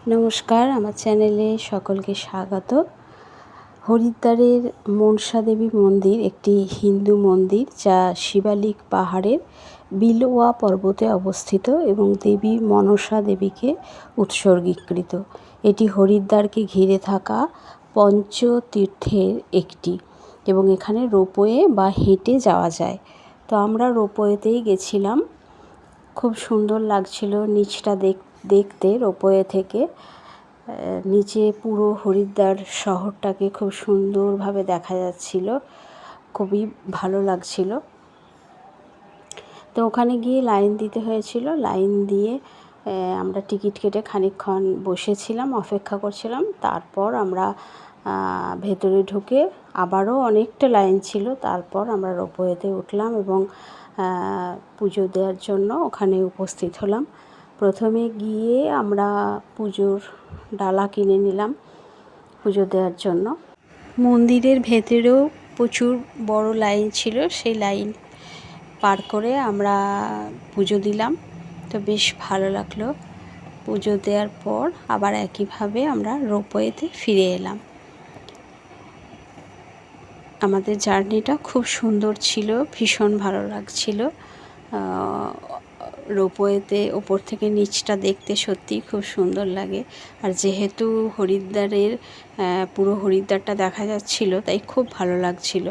নমস্কার, আমার চ্যানেলে সকলকে স্বাগত। হরিদ্বারের মনসা দেবী মন্দির একটি হিন্দু মন্দির যা শিবালিক পাহাড়ের বিলওয়া পর্বতে অবস্থিত এবং দেবী মনসা দেবীকে উৎসর্গীকৃত। এটি হরিদ্বারকে ঘিরে থাকা পঞ্চতীর্থের একটি এবং এখানে রোপওয়ে বা হেঁটে যাওয়া যায়। তো আমরা রোপওয়েতেই গেছিলাম। খুব সুন্দর লাগছিল নিচটা দেখতে। রোপওয়ে থেকে নিচে পুরো হরিদ্বার শহরটাকে খুব সুন্দরভাবে দেখা যাচ্ছিল, খুবই ভালো লাগছিল। তো ওখানে গিয়ে লাইন দিতে হয়েছিল। লাইন দিয়ে আমরা টিকিট কেটে খানিকক্ষণ বসেছিলাম, অপেক্ষা করছিলাম। তারপর আমরা ভেতরে ঢুকে আবারও অনেকটা লাইন ছিল। তারপর আমরা রোপওয়েতে উঠলাম এবং পুজো দেওয়ার জন্য ওখানে উপস্থিত হলাম। প্রথমে গিয়ে আমরা পুজোর ডালা কিনে নিলাম পুজো দেওয়ার জন্য। মন্দিরের ভেতরেও প্রচুর বড় লাইন ছিল, সেই লাইন পার করে আমরা পুজো দিলাম। তো বেশ ভালো লাগলো। পুজো দেওয়ার পর আবার একইভাবে আমরা রোপওয়েতে ফিরে এলাম। আমাদের জার্নিটা খুব সুন্দর ছিল, ভীষণ ভালো লাগছিল। রোপওয়েতে ওপর থেকে নিচটা দেখতে সত্যিই খুব সুন্দর লাগে। আর যেহেতু হরিদ্বারের পুরো হরিদ্বারটা দেখা যাচ্ছিল, তাই খুব ভালো লাগছিল।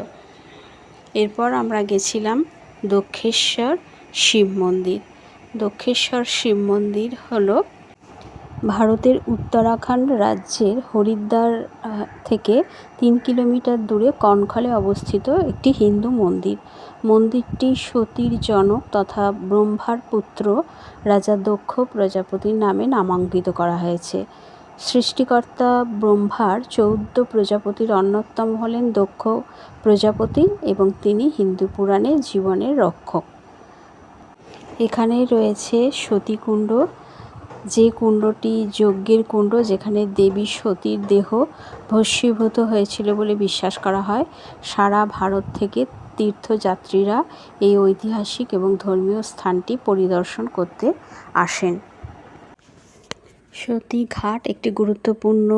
এরপর আমরা গেছিলাম দক্ষেশ্বর শিব মন্দির। দক্ষেশ্বর শিব মন্দির হলো ভারতের উত্তরাখণ্ড রাজ্যের হরিদ্বার থেকে 3 কিলোমিটার দূরে কনখলে অবস্থিত একটি হিন্দু মন্দির। মন্দিরটি সতীর জনক তথা ব্রহ্মার পুত্র রাজা দক্ষ প্রজাপতির নামে নামাঙ্কিত করা হয়েছে। সৃষ্টিকর্তা ব্রহ্মার 14 প্রজাপতির অন্যতম হলেন দক্ষ প্রজাপতি এবং তিনি হিন্দু পুরাণে জীবনের রক্ষক। এখানে রয়েছে সতীকুণ্ড, যে কুণ্ডটি যজ্ঞের কুণ্ড, যেখানে দেবী সতীর দেহ ভস্মীভূত হয়েছিল বলে বিশ্বাস করা হয়। সারা ভারত থেকে তীর্থযাত্রীরা এই ঐতিহাসিক এবং ধর্মীয় স্থানটি পরিদর্শন করতে আসেন। সতী ঘাট একটি গুরুত্বপূর্ণ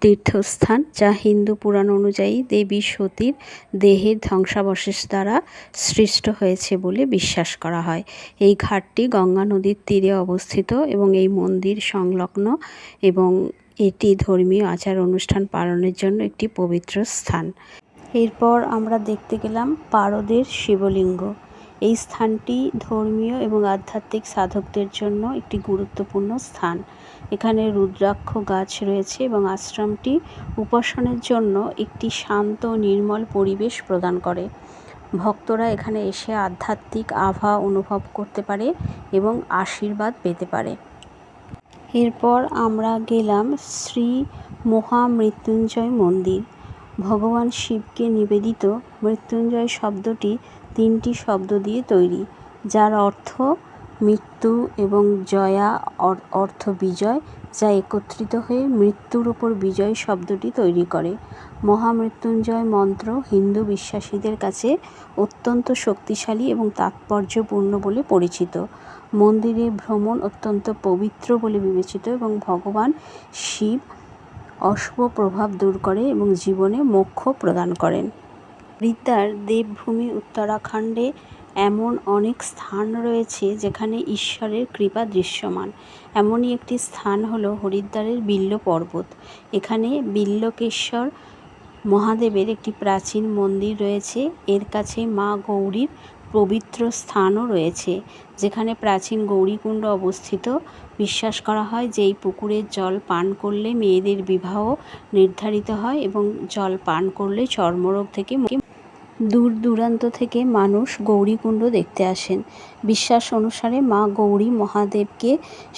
তীর্থস্থান, যা হিন্দু পুরাণ অনুযায়ী দেবী সতীর দেহের ধ্বংসাবশেষ দ্বারা সৃষ্ট হয়েছে বলে বিশ্বাস করা হয়। এই ঘাটটি গঙ্গা নদীর তীরে অবস্থিত এবং এই মন্দির সংলগ্ন এবং এটি ধর্মীয় আচার অনুষ্ঠান পালনের জন্য একটি পবিত্র স্থান। এরপর আমরা দেখতে গেলাম পারদের শিবলিঙ্গ। এই স্থানটি ধর্মীয় এবং আধ্যাত্মিক সাধকদের জন্য একটি গুরুত্বপূর্ণ স্থান। এখানে রুদ্রাক্ষ গাছ রয়েছে এবং আশ্রমটি উপাসনের জন্য একটি শান্ত নির্মল পরিবেশ প্রদান করে। ভক্তরা এখানে এসে আধ্যাত্মিক আভা অনুভব করতে পারে এবং আশীর্বাদ পেতে পারে। এরপর আমরা গেলাম শ্রী মহামৃত্যুঞ্জয় মন্দির। ভগবান শিবকে নিবেদিত মৃত্যুঞ্জয় শব্দটি 3টি শব্দ দিয়ে তৈরি, যার অর্থ মৃত্যু এবং জয়া অর্থ বিজয়, যা একত্রিত হয়ে মৃত্যুর উপর বিজয় শব্দটি তৈরি করে। মহামৃত্যুঞ্জয় মন্ত্র হিন্দু বিশ্বাসীদের কাছে অত্যন্ত শক্তিশালী এবং তাৎপর্যপূর্ণ বলে পরিচিত। মন্দিরে ভ্রমণ অত্যন্ত পবিত্র বলে বিবেচিত এবং ভগবান শিব অশুভ প্রভাব দূর করে এবং জীবনে মোক্ষ প্রদান করেন। হরিদ্বার দেবভূমি উত্তরাখণ্ডে এমন অনেক স্থান রয়েছে যেখানে ঈশ্বরের কৃপা দৃশ্যমান। এমনই একটি স্থান হলো হরিদ্বারের বিল্ল পর্বত। এখানে বিল্লকেশ্বর মহাদেবের একটি প্রাচীন মন্দির রয়েছে। এর কাছে মা গৌরীর পবিত্র স্থানও রয়েছে, যেখানে প্রাচীন গৌরীকুণ্ড অবস্থিত। বিশ্বাস করা হয় যে এই পুকুরের জল পান করলে মেয়েদের বিবাহ নির্ধারিত হয় এবং জল পান করলে চর্মরোগ থেকে দূর দূরান্ত থেকে মানুষ গৌরীকুণ্ড দেখতে আসেন। বিশ্বাস অনুসারে মা গৌরী মহাদেবকে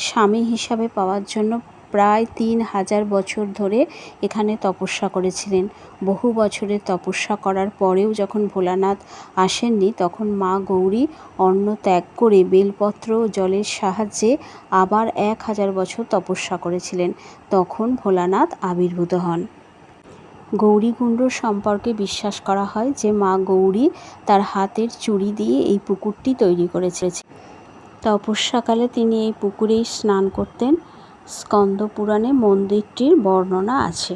স্বামী হিসাবে পাওয়ার জন্য প্রায় 3000 বছর ধরে এখানে তপস্যা করেছিলেন। বহু বছরের তপস্যা করার পরেও যখন ভোলানাথ আসেননি, তখন মা গৌরী অন্ন ত্যাগ করে বেলপত্র ও জলের সাহায্যে আবার 1000 বছর তপস্যা করেছিলেন। তখন ভোলানাথ আবির্ভূত হন। গৌরীকুণ্ড সম্পর্কে বিশ্বাস করা হয় যে মা গৌরী তার হাতের চুড়ি দিয়ে এই পুকুরটি তৈরি করেছিলেন। তপস্যাকালে তিনি এই পুকুরেই স্নান করতেন। স্কন্দ পুরাণে মন্দিরটির বর্ণনা আছে।